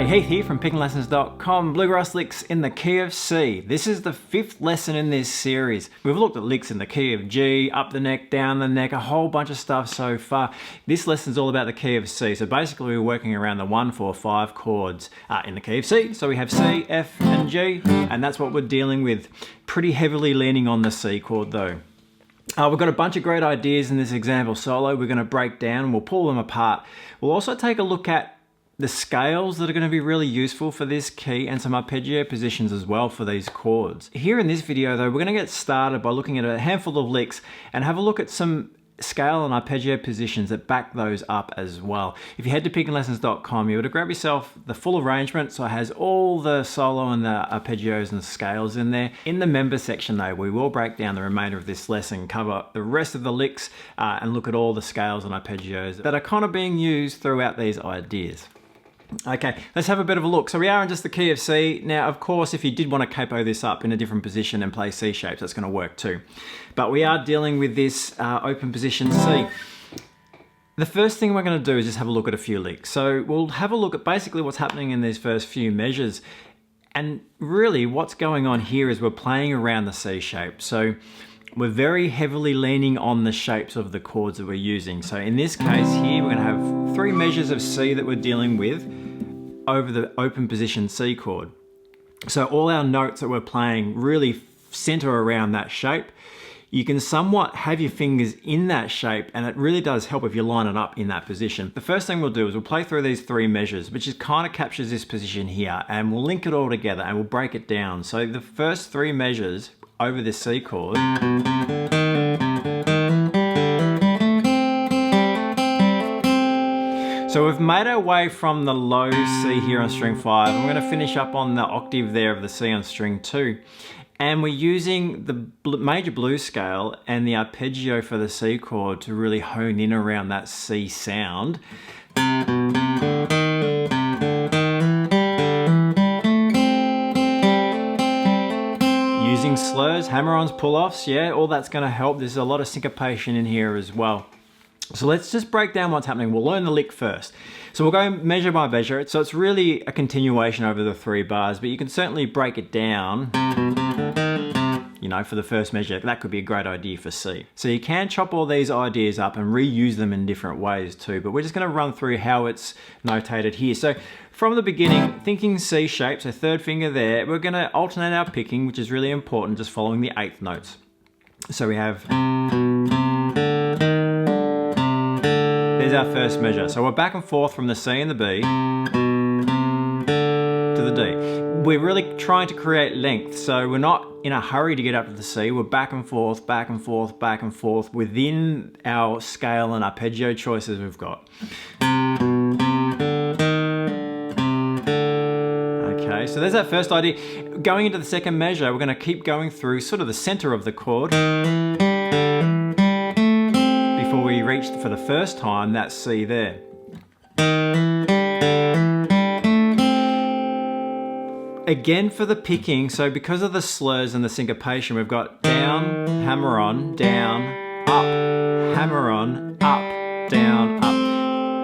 Heath here from pickinglessons.com. Bluegrass licks in the key of C. This is the 5th lesson in this series. We've looked at licks in the key of G, up the neck, down the neck, a whole bunch of stuff so far. This lesson is all about the key of C. So basically we're working around the 1, 4, 5 chords in the key of C. So we have C, F and G, and that's what we're dealing with. Pretty heavily leaning on the C chord though. We've got a bunch of great ideas in this example solo. We're going to break down and we'll pull them apart. We'll also take a look at the scales that are going to be really useful for this key and some arpeggio positions as well for these chords. Here in this video though, we're going to get started by looking at a handful of licks and have a look at some scale and arpeggio positions that back those up as well. If you head to pickinglessons.com, you would grab yourself the full arrangement, so it has all the solo and the arpeggios and scales in there. In the member section though, we will break down the remainder of this lesson, cover the rest of the licks and look at all the scales and arpeggios that are kind of being used throughout these ideas. Okay, let's have a bit of a look. So we are in just the key of C. Now, of course, if you did want to capo this up in a different position and play C shapes, that's going to work too. But we are dealing with this open position C. The first thing we're going to do is just have a look at a few licks. So we'll have a look at basically what's happening in these first few measures. And really what's going on here is we're playing around the C shape. So we're very heavily leaning on the shapes of the chords that we're using. So in this case here, we're going to have 3 measures of C that we're dealing with over the open position C chord. So all our notes that we're playing really center around that shape. You can somewhat have your fingers in that shape, and it really does help if you line it up in that position. The first thing we'll do is we'll play through these 3 measures, which is kind of captures this position here, and we'll link it all together and we'll break it down. So the first 3 measures over this C chord. So we've made our way from the low C here on string 5, and we're going to finish up on the octave there of the C on string 2. And we're using the major blues scale and the arpeggio for the C chord to really hone in around that C sound. Using slurs, hammer-ons, pull-offs, yeah, all that's going to help. There's a lot of syncopation in here as well. So let's just break down what's happening. We'll learn the lick first. So we'll go measure by measure. So it's really a continuation over the 3 bars, but you can certainly break it down, you know, for the first measure. That could be a great idea for C. So you can chop all these ideas up and reuse them in different ways too, but we're just going to run through how it's notated here. So from the beginning, thinking C shape, so 3rd finger there, we're going to alternate our picking, which is really important, just following the 8th notes. So we have, there's our first measure. So we're back and forth from the C and the B to the D. We're really trying to create length, so we're not in a hurry to get up to the C. We're back and forth, back and forth, back and forth within our scale and arpeggio choices we've got. Okay, so there's that first idea. Going into the second measure, we're going to keep going through sort of the center of the chord before we reach for the first time that C there. Again for the picking, so because of the slurs and the syncopation, we've got down, hammer on, down, up, hammer on, up, down, up.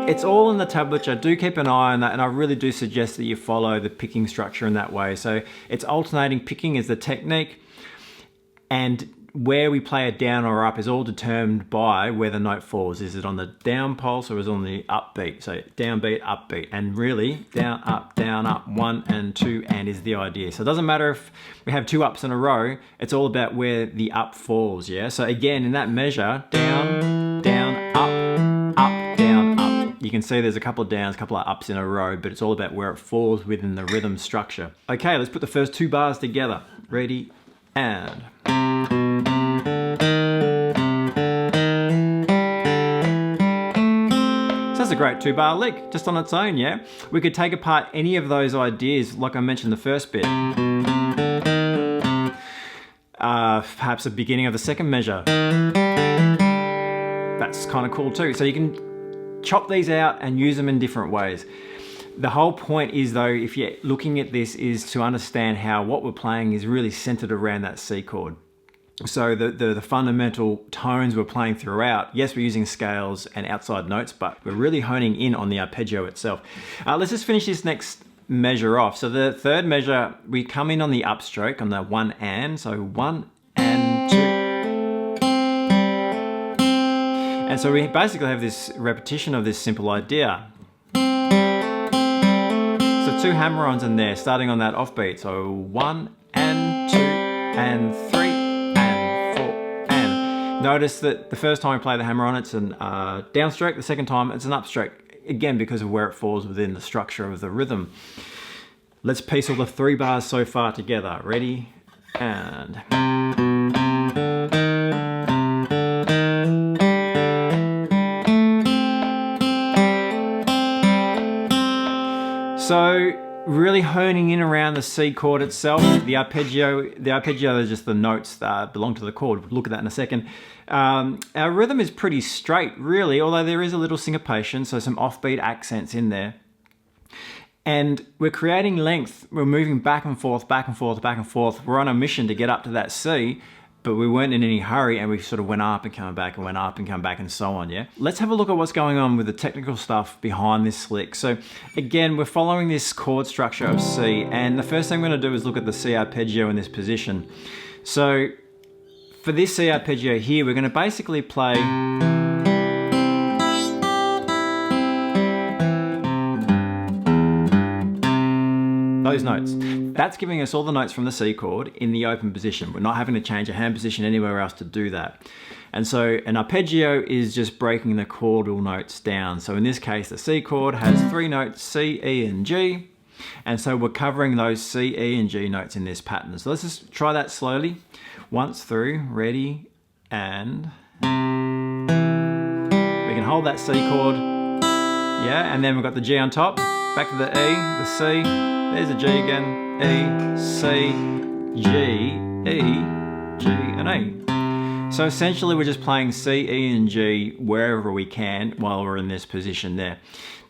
It's all in the tablature. Do keep an eye on that, and I really do suggest that you follow the picking structure in that way. So it's alternating picking is the technique, and where we play it down or up is all determined by where the note falls. Is it on the down pulse or is it on the upbeat? So downbeat, upbeat, and really down, up, 1 and 2, and is the idea. So it doesn't matter if we have 2 ups in a row, it's all about where the up falls, yeah? So again, in that measure, down, down, up, down, up. You can see there's a couple of downs, a couple of ups in a row, but it's all about where it falls within the rhythm structure. Okay, let's put the first 2 bars together. Ready, and... That's a great 2-bar lick, just on its own, yeah? We could take apart any of those ideas, like I mentioned the first bit. Perhaps the beginning of the second measure. That's kind of cool too. So you can chop these out and use them in different ways. The whole point is though, if you're looking at this, is to understand how what we're playing is really centered around that C chord. So the fundamental tones we're playing throughout, yes, we're using scales and outside notes, but we're really honing in on the arpeggio itself. Let's just finish this next measure off. So the third measure, we come in on the upstroke on the 1 and, so 1 and 2. And so we basically have this repetition of this simple idea. So 2 hammer-ons in there, starting on that offbeat. So 1 and 2 and 3 and 4 and. Notice that the first time we play the hammer-on, it's an downstroke. The second time, it's an upstroke. Again, because of where it falls within the structure of the rhythm. Let's piece all the 3 bars so far together. Ready? And. So really honing in around the C chord itself. The arpeggio are just the notes that belong to the chord. We'll look at that in a second. Our rhythm is pretty straight, really, although there is a little syncopation, so some offbeat accents in there. And we're creating length. We're moving back and forth, back and forth, back and forth. We're on a mission to get up to that C, but we weren't in any hurry, and we sort of went up and come back and went up and come back and so on, yeah? Let's have a look at what's going on with the technical stuff behind this lick. So again, we're following this chord structure of C, and the first thing I'm gonna do is look at the C arpeggio in this position. So for this C arpeggio here, we're gonna basically play those notes. That's giving us all the notes from the C chord in the open position. We're not having to change a hand position anywhere else to do that. And so an arpeggio is just breaking the chordal notes down. So in this case, the C chord has 3 notes, C, E, and G. And so we're covering those C, E, and G notes in this pattern. So let's just try that slowly. Once through, ready, and. We can hold that C chord. Yeah, and then we've got the G on top. Back to the E, the C. There's a G again. E, C, G, E, G, and E. So essentially we're just playing C, E, and G wherever we can while we're in this position there.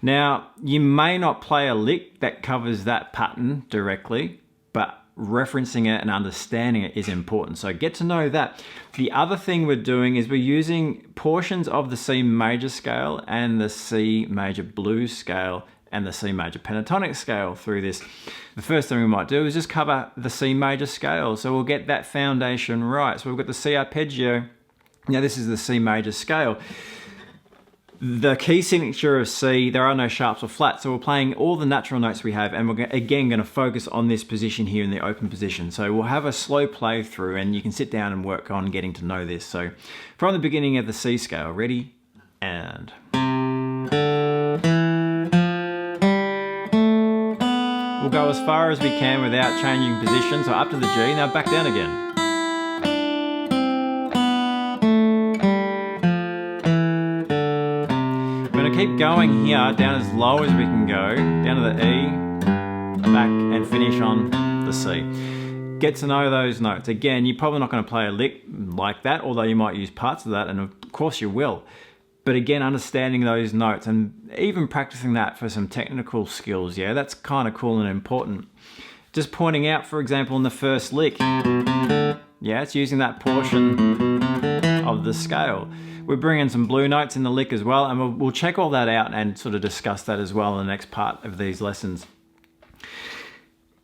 Now, you may not play a lick that covers that pattern directly, but referencing it and understanding it is important. So get to know that. The other thing we're doing is we're using portions of the C major scale and the C major blues scale and the C major pentatonic scale through this. The first thing we might do is just cover the C major scale, so we'll get that foundation right. So we've got the C arpeggio. Now this is the C major scale. The key signature of C, there are no sharps or flats, so we're playing all the natural notes we have, and we're again going to focus on this position here in the open position. So we'll have a slow play through, and you can sit down and work on getting to know this. So from the beginning of the C scale, ready, and. We'll go as far as we can without changing position, so up to the G, now back down again. We're going to keep going here, down as low as we can go, down to the E, back, and finish on the C. Get to know those notes. Again, you're probably not going to play a lick like that, although you might use parts of that, and of course you will. But again, understanding those notes and even practicing that for some technical skills, yeah, that's kind of cool and important. Just pointing out, for example, in the first lick, yeah, it's using that portion of the scale. We're bringing some blue notes in the lick as well, and we'll check all that out and sort of discuss that as well in the next part of these lessons.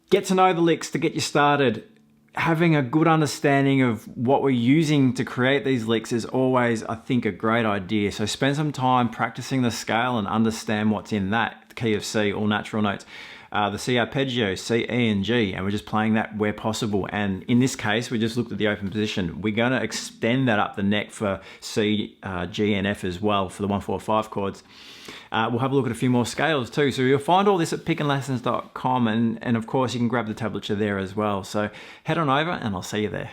Get to know the licks to get you started. Having a good understanding of what we're using to create these licks is always, I think, a great idea. So spend some time practicing the scale and understand what's in that key of C, all natural notes. The C arpeggio, C, E, and G, and we're just playing that where possible. And in this case, we just looked at the open position. We're going to extend that up the neck for C, G, and F as well for the 1, 4, 5 chords. We'll have a look at a few more scales too. So you'll find all this at pickandlessons.com, and of course you can grab the tablature there as well. So head on over and I'll see you there.